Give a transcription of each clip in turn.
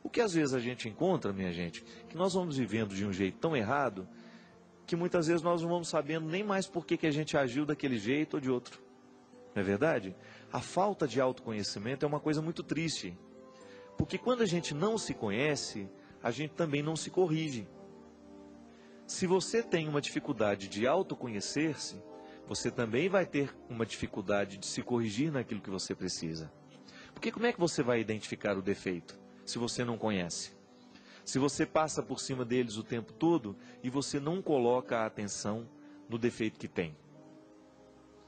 O que às vezes a gente encontra, minha gente, que nós vamos vivendo de um jeito tão errado, que muitas vezes nós não vamos sabendo nem mais por que a gente agiu daquele jeito ou de outro. Não é verdade? A falta de autoconhecimento é uma coisa muito triste. Porque quando a gente não se conhece, a gente também não se corrige. Se você tem uma dificuldade de autoconhecer-se, você também vai ter uma dificuldade de se corrigir naquilo que você precisa. Porque como é que você vai identificar o defeito, se você não conhece? Se você passa por cima deles o tempo todo e você não coloca a atenção no defeito que tem.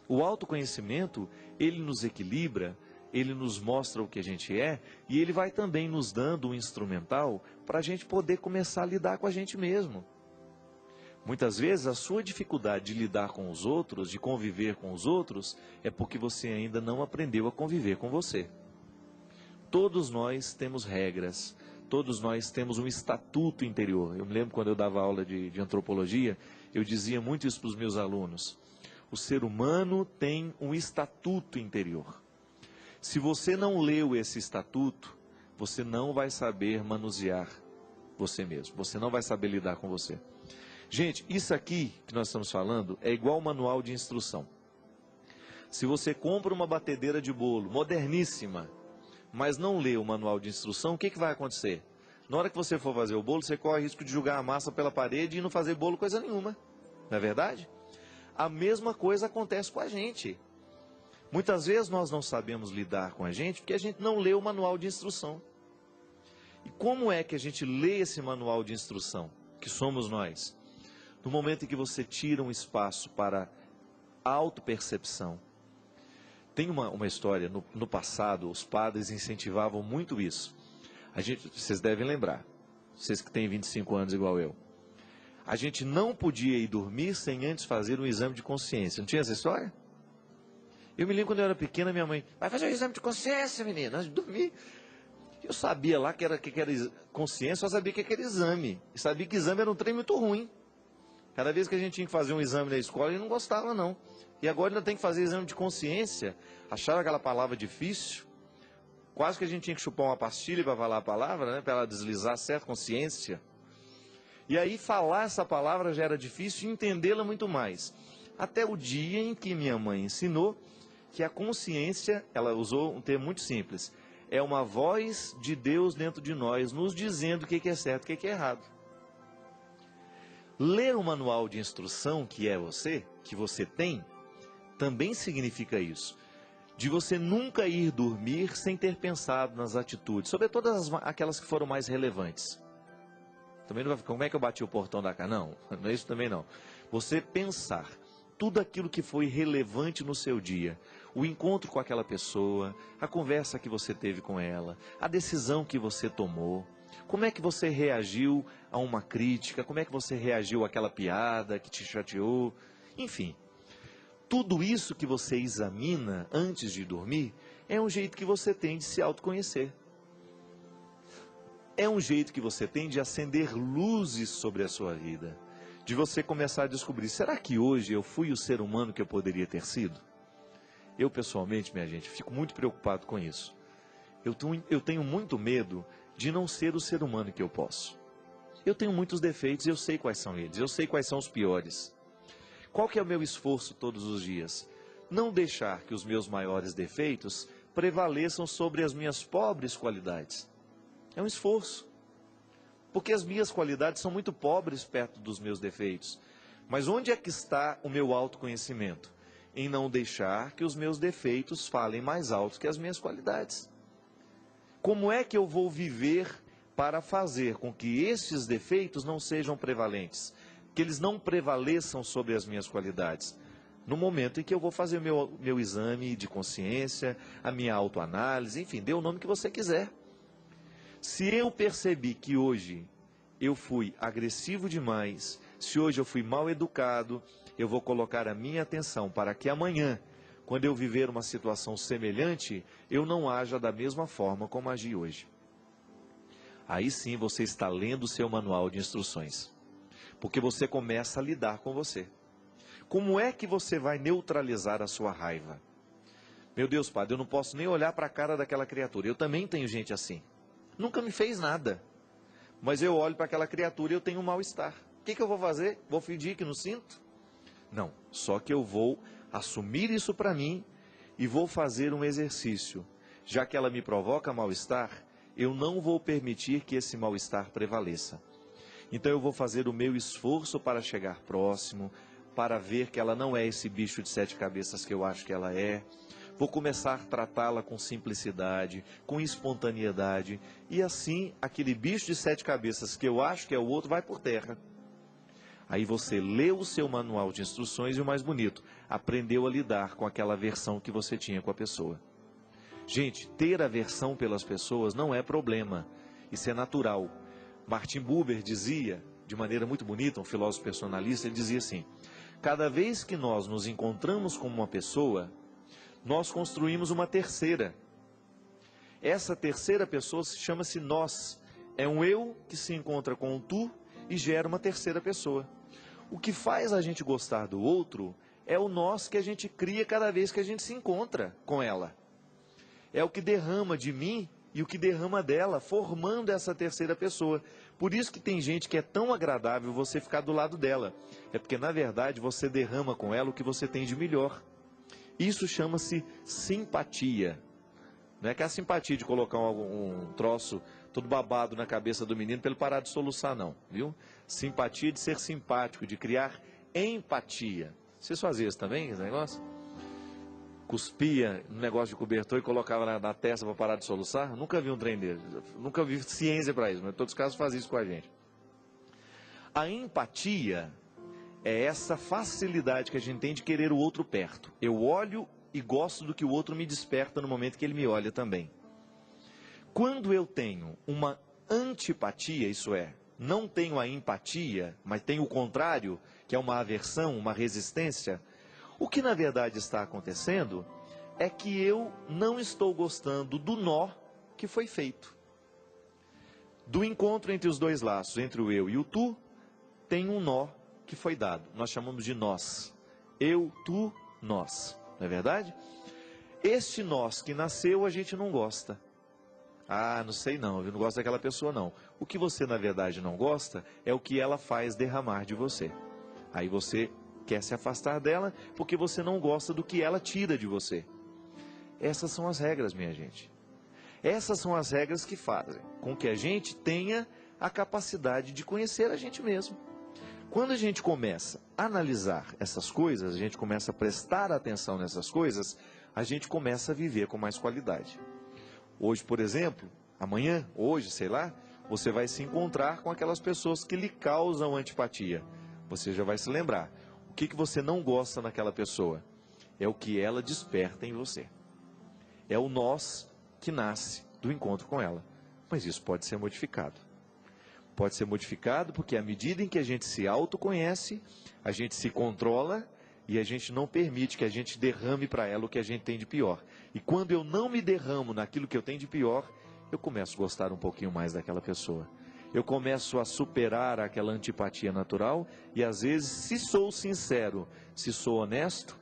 O autoconhecimento, ele nos equilibra, ele nos mostra o que a gente é e ele vai também nos dando um instrumental para a gente poder começar a lidar com a gente mesmo. Muitas vezes a sua dificuldade de lidar com os outros, de conviver com os outros, é porque você ainda não aprendeu a conviver com você. Todos nós temos regras, todos nós temos um estatuto interior. Eu me lembro quando eu dava aula de antropologia, eu dizia muito isso para os meus alunos. O ser humano tem um estatuto interior. Se você não leu esse estatuto, você não vai saber manusear você mesmo, você não vai saber lidar com você. Gente, isso aqui que nós estamos falando é igual manual de instrução. Se você compra uma batedeira de bolo moderníssima, mas não lê o manual de instrução, o que vai acontecer? Na hora que você for fazer o bolo, você corre o risco de jogar a massa pela parede e não fazer bolo coisa nenhuma. Não é verdade? A mesma coisa acontece com a gente. Muitas vezes nós não sabemos lidar com a gente porque a gente não lê o manual de instrução. E como é que a gente lê esse manual de instrução, que somos nós? No momento em que você tira um espaço para autopercepção. Tem uma história, no passado, os padres incentivavam muito isso. Vocês devem lembrar, vocês que têm 25 anos igual eu. A gente não podia ir dormir sem antes fazer um exame de consciência. Não tinha essa história? Eu me lembro quando eu era pequena, minha mãe, vai fazer um exame de consciência, menina, antes de dormir. Eu sabia lá que era consciência, só sabia que era exame. E sabia que exame era um trem muito ruim. Cada vez que a gente tinha que fazer um exame na escola, ele não gostava não. E agora ainda tem que fazer exame de consciência. Acharam aquela palavra difícil. Quase que a gente tinha que chupar uma pastilha para falar a palavra, né? Para ela deslizar certo, consciência. E aí falar essa palavra já era difícil e entendê-la muito mais. Até o dia em que minha mãe ensinou que a consciência, ela usou um termo muito simples, é uma voz de Deus dentro de nós, nos dizendo o que é certo e o que é errado. Ler o manual de instrução que é você, que você tem, também significa isso. De você nunca ir dormir sem ter pensado nas atitudes, sobre todas aquelas que foram mais relevantes. Também não vai ficar, como é que eu bati o portão da casa? Não, não é isso também não. Você pensar tudo aquilo que foi relevante no seu dia, o encontro com aquela pessoa, a conversa que você teve com ela, a decisão que você tomou, como é que você reagiu a uma crítica, como é que você reagiu àquela piada que te chateou, enfim. Tudo isso que você examina antes de dormir é um jeito que você tem de se autoconhecer. É um jeito que você tem de acender luzes sobre a sua vida. De você começar a descobrir, será que hoje eu fui o ser humano que eu poderia ter sido? Eu pessoalmente, minha gente, fico muito preocupado com isso. Eu tenho muito medo de não ser o ser humano que eu posso. Eu tenho muitos defeitos e eu sei quais são eles, eu sei quais são os piores. Qual que é o meu esforço todos os dias? Não deixar que os meus maiores defeitos prevaleçam sobre as minhas pobres qualidades. É um esforço. Porque as minhas qualidades são muito pobres perto dos meus defeitos. Mas onde é que está o meu autoconhecimento? Em não deixar que os meus defeitos falem mais alto que as minhas qualidades. Como é que eu vou viver para fazer com que esses defeitos não sejam prevalentes? Que eles não prevaleçam sobre as minhas qualidades? No momento em que eu vou fazer meu exame de consciência, a minha autoanálise, enfim, dê o nome que você quiser. Se eu percebi que hoje eu fui agressivo demais, se hoje eu fui mal educado, eu vou colocar a minha atenção para que amanhã, quando eu viver uma situação semelhante, eu não haja da mesma forma como agi hoje. Aí sim você está lendo o seu manual de instruções, porque você começa a lidar com você. Como é que você vai neutralizar a sua raiva? Meu Deus, padre, eu não posso nem olhar para a cara daquela criatura. Eu também tenho gente assim. nunca me fez nada. Mas eu olho para aquela criatura e eu tenho um mal-estar. O que eu vou fazer? Vou fingir que não sinto? Não, só que eu vou assumir isso para mim e vou fazer um exercício. Já que ela me provoca mal-estar, eu não vou permitir que esse mal-estar prevaleça. Então eu vou fazer o meu esforço para chegar próximo, para ver que ela não é esse bicho de 7 cabeças que eu acho que ela é. Vou começar a tratá-la com simplicidade, com espontaneidade, e assim aquele bicho de 7 cabeças que eu acho que é o outro vai por terra. Aí você leu o seu manual de instruções e o mais bonito, aprendeu a lidar com aquela aversão que você tinha com a pessoa. Gente, ter aversão pelas pessoas não é problema, isso é natural. Martin Buber dizia, de maneira muito bonita, um filósofo personalista, ele dizia assim: cada vez que nós nos encontramos com uma pessoa, nós construímos uma terceira. Essa terceira pessoa chama-se nós. É um eu que se encontra com um tu e gera uma terceira pessoa. O que faz a gente gostar do outro é o nós que a gente cria cada vez que a gente se encontra com ela. É o que derrama de mim e o que derrama dela, formando essa terceira pessoa. Por isso que tem gente que é tão agradável você ficar do lado dela. É porque, na verdade, você derrama com ela o que você tem de melhor. Isso chama-se simpatia. Não é que é a simpatia de colocar um troço todo babado na cabeça do menino para ele parar de soluçar, não, viu? Simpatia de ser simpático, de criar empatia. Vocês faziam isso também, esse negócio? Cuspia no negócio de cobertor e colocava na testa para parar de soluçar? Nunca vi um trem dele. Nunca vi ciência para isso, mas em todos os casos fazia isso com a gente. A empatia é essa facilidade que a gente tem de querer o outro perto. Eu olho e gosto do que o outro me desperta no momento que ele me olha também. Quando eu tenho uma antipatia, isso é, não tenho a empatia, mas tenho o contrário, que é uma aversão, uma resistência, o que na verdade está acontecendo é que eu não estou gostando do nó que foi feito. Do encontro entre os dois laços, entre o eu e o tu, tem um nó que foi dado. Nós chamamos de nós. Eu, tu, nós. Não é verdade? Este nós que nasceu, a gente não gosta. Ah, não sei não, eu não gosto daquela pessoa não. O que você na verdade não gosta é o que ela faz derramar de você. Aí você quer se afastar dela porque você não gosta do que ela tira de você. Essas são as regras, minha gente. Essas são as regras que fazem com que a gente tenha a capacidade de conhecer a gente mesmo. Quando a gente começa a analisar essas coisas, a gente começa a prestar atenção nessas coisas, a gente começa a viver com mais qualidade. Hoje, por exemplo, amanhã, hoje, sei lá, você vai se encontrar com aquelas pessoas que lhe causam antipatia. Você já vai se lembrar. O que você não gosta naquela pessoa? É o que ela desperta em você. É o nós que nasce do encontro com ela. Mas isso pode ser modificado. Pode ser modificado porque à medida em que a gente se autoconhece, a gente se controla e a gente não permite que a gente derrame para ela o que a gente tem de pior. E quando eu não me derramo naquilo que eu tenho de pior, eu começo a gostar um pouquinho mais daquela pessoa. Eu começo a superar aquela antipatia natural e às vezes, se sou sincero, se sou honesto,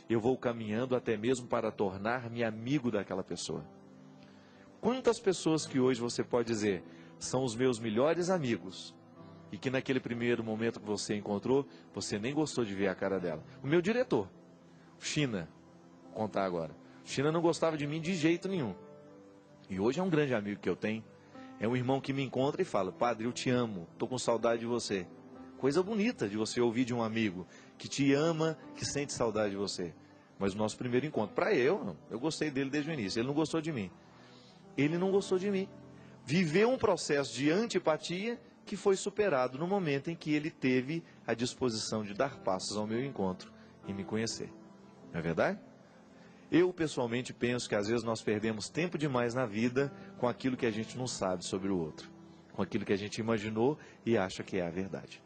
eu vou caminhando até mesmo para tornar-me amigo daquela pessoa. Quantas pessoas que hoje você pode dizer são os meus melhores amigos e que naquele primeiro momento que você encontrou, você nem gostou de ver a cara dela? O meu diretor, China, vou contar agora. China não gostava de mim de jeito nenhum. E hoje é um grande amigo que eu tenho. É um irmão que me encontra e fala: padre, eu te amo, estou com saudade de você. Coisa bonita de você ouvir de um amigo que te ama, que sente saudade de você. Mas o nosso primeiro encontro, para eu gostei dele desde o início, ele não gostou de mim. Ele não gostou de mim. Viveu um processo de antipatia que foi superado no momento em que ele teve a disposição de dar passos ao meu encontro e me conhecer. Não é verdade? Eu, pessoalmente, penso que às vezes nós perdemos tempo demais na vida com aquilo que a gente não sabe sobre o outro, com aquilo que a gente imaginou e acha que é a verdade.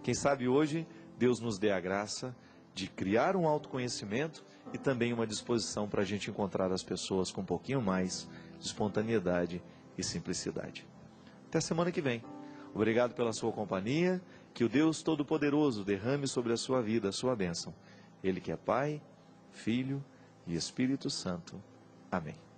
Quem sabe hoje Deus nos dê a graça de criar um autoconhecimento e também uma disposição para a gente encontrar as pessoas com um pouquinho mais de espontaneidade e simplicidade. Até semana que vem. Obrigado pela sua companhia. Que o Deus Todo-Poderoso derrame sobre a sua vida a sua bênção. Ele que é Pai, Filho e Espírito Santo. Amém.